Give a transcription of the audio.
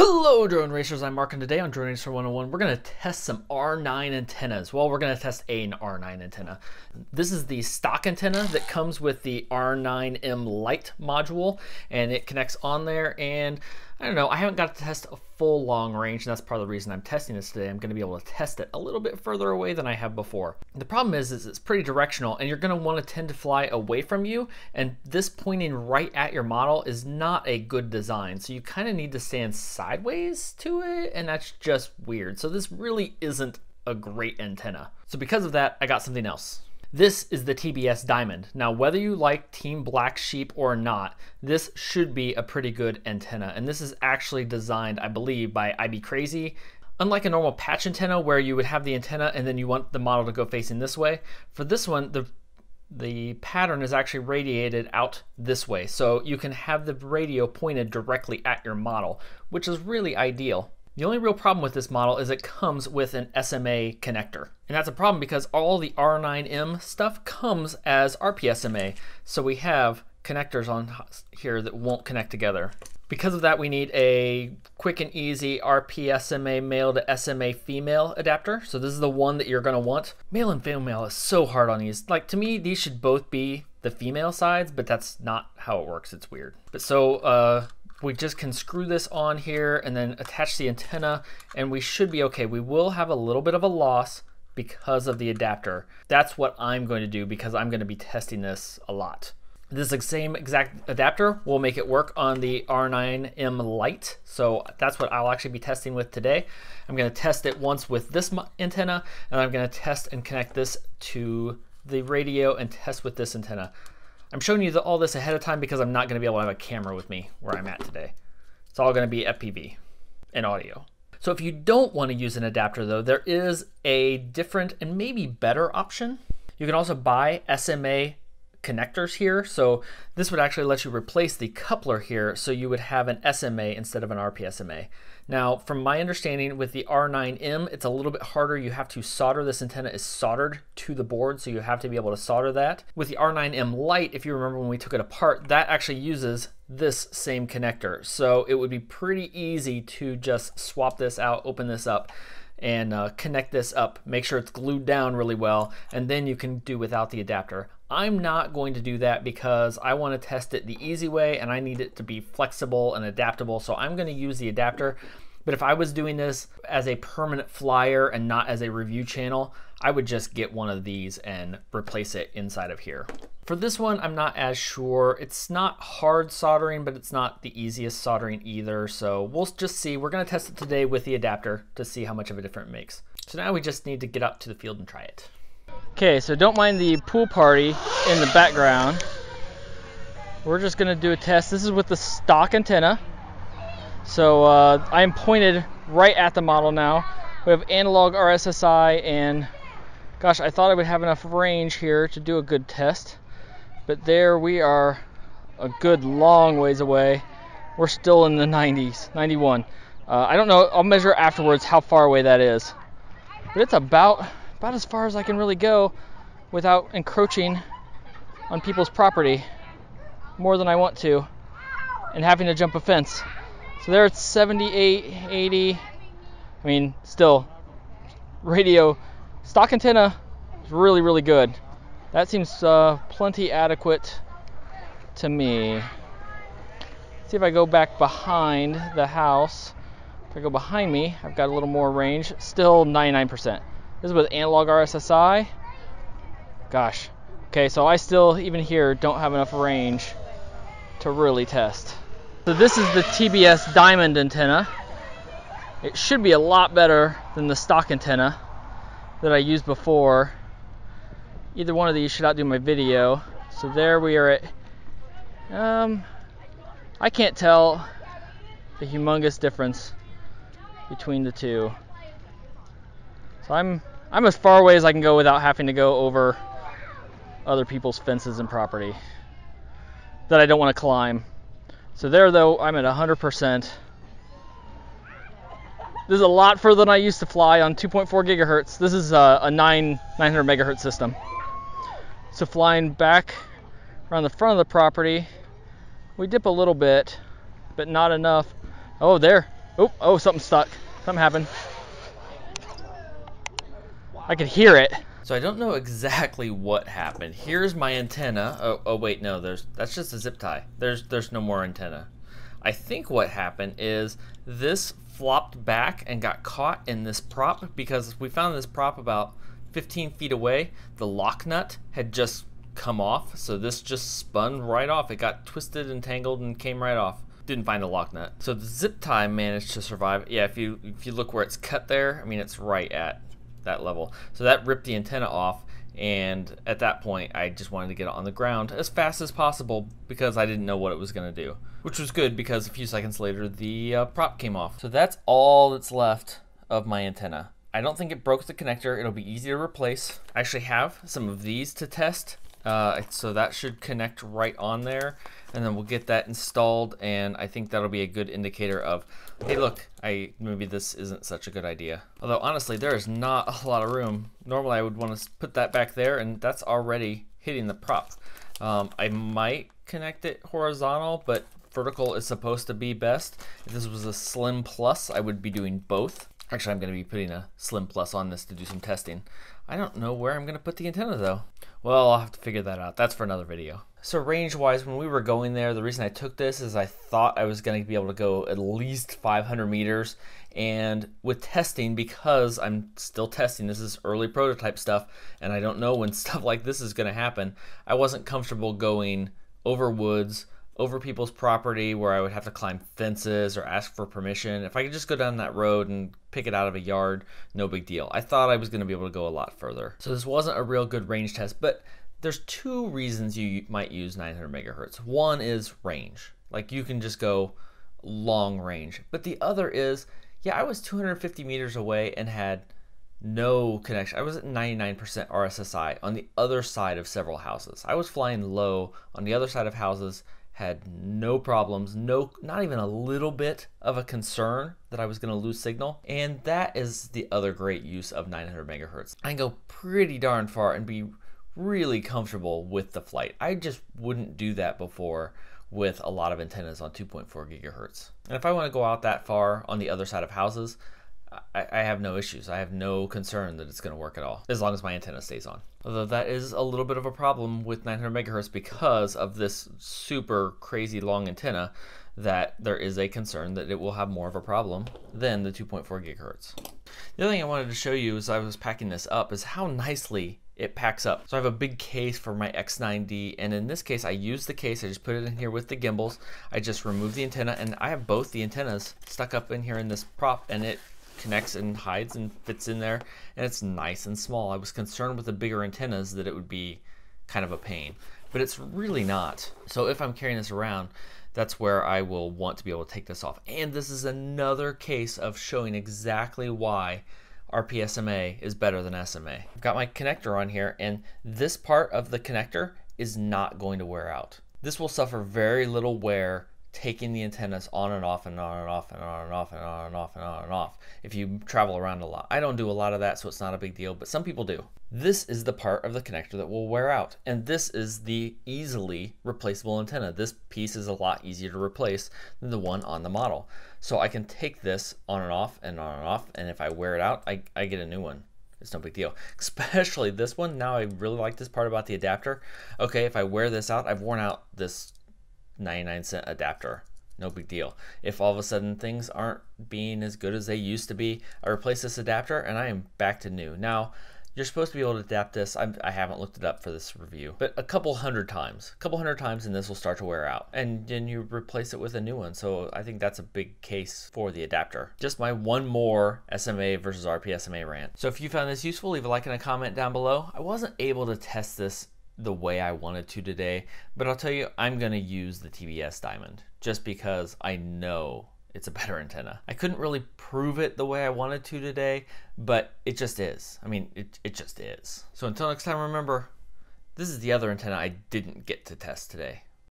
Hello drone racers, I'm Mark, and today on Drone Racer 101 we're going to test some R9 antennas. Well, we're going to test an R9 antenna. This is the stock antenna that comes with the R9M Lite module, and it connects on there. And I don't know, I haven't got to test a full long range, and that's part of the reason I'm testing this today. I'm going to be able to test it a little bit further away than I have before. The problem is it's pretty directional, and you're going to want to tend to fly away from you, and this pointing right at your model is not a good design. So you kind of need to stand sideways to it, and that's just weird. So this really isn't a great antenna. So because of that, I got something else. This is the TBS Diamond. Now, whether you like Team Black Sheep or not, this should be a pretty good antenna. And this is actually designed, I believe, by IBCrazy. Unlike a normal patch antenna where you would have the antenna and then you want the model to go facing this way, for this one, the pattern is actually radiated out this way. So you can have the radio pointed directly at your model, which is really ideal. The only real problem with this model is it comes with an SMA connector. And that's a problem because all the R9M stuff comes as RPSMA. So we have connectors on here that won't connect together. Because of that, we need a quick and easy RPSMA male to SMA female adapter. So this is the one that you're gonna want. Male and female is so hard on these. Like, to me, these should both be the female sides, but that's not how it works. It's weird. But so, we just can screw this on here and then attach the antenna, and we should be okay. We will have a little bit of a loss because of the adapter. That's what I'm going to do because I'm going to be testing this a lot. This same exact adapter will make it work on the R9M Lite. So that's what I'll actually be testing with today. I'm going to test it once with this antenna, and I'm going to test and connect this to the radio and test with this antenna. I'm showing you all this ahead of time because I'm not going to be able to have a camera with me where I'm at today. It's all going to be FPV and audio. So if you don't want to use an adapter though, there is a different and maybe better option. You can also buy SMA connectors here. So this would actually let you replace the coupler here, so you would have an SMA instead of an RPSMA. Now, from my understanding with the R9M, it's a little bit harder. You have to solder. This antenna is soldered to the board, so you have to be able to solder that. With the R9M Lite, if you remember when we took it apart, that actually uses this same connector. So it would be pretty easy to just swap this out, open this up, and connect this up, make sure it's glued down really well, and then you can do without the adapter. I'm not going to do that because I want to test it the easy way, and I need it to be flexible and adaptable, so I'm going to use the adapter. But if I was doing this as a permanent flyer and not as a review channel, I would just get one of these and replace it inside of here. For this one, I'm not as sure. It's not hard soldering, but it's not the easiest soldering either. So we'll just see. We're going to test it today with the adapter to see how much of a difference it makes. So now we just need to get out to the field and try it. Okay, so don't mind the pool party in the background. We're just going to do a test. This is with the stock antenna. So I'm pointed right at the model now. We have analog RSSI, and gosh, I thought I would have enough range here to do a good test. But there we are, a good long ways away. We're still in the 90s, 91. I don't know, I'll measure afterwards how far away that is. But it's about as far as I can really go without encroaching on people's property more than I want to and having to jump a fence. So there it's 78, 80. I mean, still, radio, stock antenna is really, really good. That seems plenty adequate to me. See if I go back behind the house. If I go behind me, I've got a little more range. Still 99%. This is with analog RSSI. Gosh. Okay, so I still, even here, don't have enough range to really test. So this is the TBS Diamond Antenna. It should be a lot better than the stock antenna that I used before. Either one of these should outdo my video. So there we are at, I can't tell the humongous difference between the two. So I'm as far away as I can go without having to go over other people's fences and property that I don't want to climb. So there though, I'm at 100%. This is a lot further than I used to fly on 2.4 gigahertz. This is a 900 megahertz system. So flying back around the front of the property, we dip a little bit, but not enough. Oh, there. Oh, something stuck. Something happened. I could hear it. So I don't know exactly what happened. Here's my antenna. Oh wait, no, that's just a zip tie. There's no more antenna. I think what happened is this flopped back and got caught in this prop because we found this prop about 15 feet away. The lock nut had just come off, so this just spun right off. It got twisted and tangled and came right off. Didn't find the lock nut. So the zip tie managed to survive. Yeah, if you look where it's cut there, I mean it's right at that level. So that ripped the antenna off, and at that point I just wanted to get it on the ground as fast as possible because I didn't know what it was going to do, which was good because a few seconds later the prop came off. So that's all that's left of my antenna. I don't think it broke the connector. It'll be easy to replace. I actually have some of these to test, so that should connect right on there, and then we'll get that installed, and I think that'll be a good indicator of, hey look, maybe this isn't such a good idea. Although honestly, there is not a lot of room. Normally I would want to put that back there, and that's already hitting the prop. I might connect it horizontal, but vertical is supposed to be best. If this was a Slim Plus, I would be doing both. Actually, I'm going to be putting a Slim Plus on this to do some testing. I don't know where I'm going to put the antenna though. Well, I'll have to figure that out. That's for another video. So range-wise, when we were going there, the reason I took this is I thought I was going to be able to go at least 500 meters. And with testing, because I'm still testing, this is early prototype stuff, and I don't know when stuff like this is going to happen, I wasn't comfortable going over woods, over people's property where I would have to climb fences or ask for permission. If I could just go down that road and pick it out of a yard, no big deal. I thought I was going to be able to go a lot further. So this wasn't a real good range test, but there's two reasons you might use 900 megahertz. One is range. Like you can just go long range. But the other is, yeah, I was 250 meters away and had no connection. I was at 99% RSSI on the other side of several houses. I was flying low on the other side of houses, had no problems, not even a little bit of a concern that I was going to lose signal. And that is the other great use of 900 megahertz. I can go pretty darn far and be really comfortable with the flight. I just wouldn't do that before with a lot of antennas on 2.4 gigahertz. And if I want to go out that far on the other side of houses, I have no issues. I have no concern that it's going to work at all, as long as my antenna stays on. Although that is a little bit of a problem with 900 megahertz because of this super crazy long antenna, that there is a concern that it will have more of a problem than the 2.4 gigahertz. The other thing I wanted to show you as I was packing this up is how nicely it packs up. So I have a big case for my X9D, and in this case I use the case, I just put it in here with the gimbals. I just remove the antenna, and I have both the antennas stuck up in here in this prop, and it connects and hides and fits in there, and it's nice and small. I was concerned with the bigger antennas that it would be kind of a pain, but it's really not. So if I'm carrying this around, that's where I will want to be able to take this off. And this is another case of showing exactly why RPSMA is better than SMA. I've got my connector on here, and this part of the connector is not going to wear out. This will suffer very little wear taking the antennas on and off and on and off and on and off and on and off and on and off if you travel around a lot. I don't do a lot of that, so it's not a big deal, but some people do. This is the part of the connector that will wear out, and this is the easily replaceable antenna. This piece is a lot easier to replace than the one on the model. So I can take this on and off and on and off, and if I wear it out, I get a new one. It's no big deal, especially this one. Now I really like this part about the adapter. Okay, if I wear this out, I've worn out this 99-cent adapter. No big deal. If all of a sudden things aren't being as good as they used to be, I replace this adapter and I am back to new. Now, you're supposed to be able to adapt this. I haven't looked it up for this review, but a couple hundred times and this will start to wear out, and then you replace it with a new one. So I think that's a big case for the adapter. Just my one more SMA versus RPSMA rant. So if you found this useful, leave a like and a comment down below. I wasn't able to test this the way I wanted to today, but I'll tell you, I'm gonna use the TBS Diamond just because I know it's a better antenna. I couldn't really prove it the way I wanted to today, but it just is. I mean, it just is. So until next time, remember, this is the other antenna I didn't get to test today.